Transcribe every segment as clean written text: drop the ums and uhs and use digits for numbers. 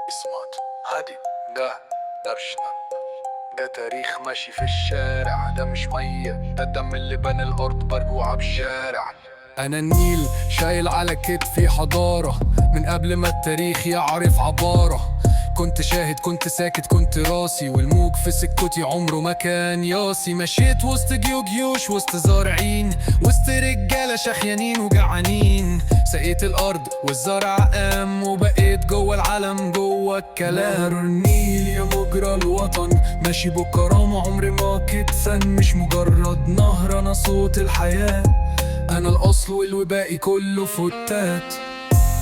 اسمات هادي ده درشنا. ده تاريخ ماشي في الشارع، ده مش مية، ده الدم اللي بنى الأرض برجوعة بشارع. أنا النيل شايل على كتفي حضارة من قبل ما التاريخ يعرف عبارة. كنت شاهد، كنت ساكت، كنت راسي، والموج في سكتي عمره ما كان ياسي. مشيت وسط جيوش، وسط زارعين، وسط رجالة شخيانين وجعانين. سقيت الأرض والزرع قام، وبقيت جوه العالم جوه الكلام. نهر النيل يا مجرى الوطن، ماشي بكرامة عمري ما كتفن. مش مجرد نهر، أنا صوت الحياة، أنا الأصل والباقي كله فتات.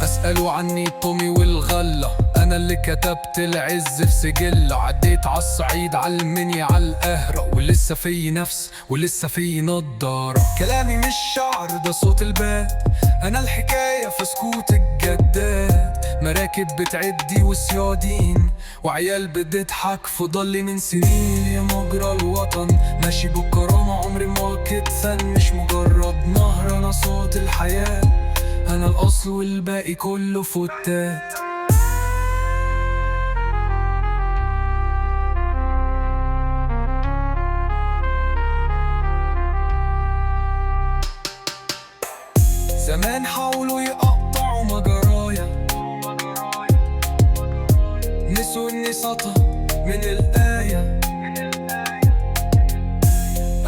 أسألوا عني الطمي والغلة، أنا اللي كتبت العز في سجلة. عديت عالصعيد، عالمنيا، عالقاهرة، ولسه في نفس ولسه في نضارة. كلامي مش شعر، ده صوت الباب، أنا الحكاية في سكوت الجداد. مراكب بتعدي وصيادين، وعيال بتضحك في ضل من سنين. يا مجرى الوطن ماشي بكرامة عمري ما كتفن. مش مجرد نهر، أنا صوت الحياة، أنا الأصل والباقي كله فتات. زمان حاولوا يقطعوا مجرايا، نسوا إني سطر من الآية.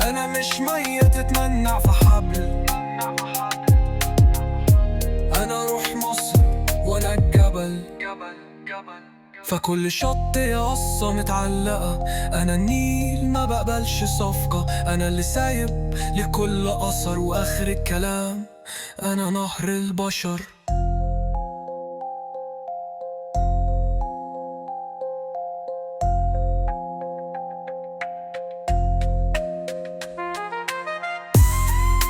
أنا مش مية تتمنع في حبل، أنا روح مصر وأنا الجبل. فكل شط يا قصة متعلقة، أنا النيل ما بقبلش صفقة. أنا اللي سايب لكل أثر، وآخر الكلام أنا نهر البشر.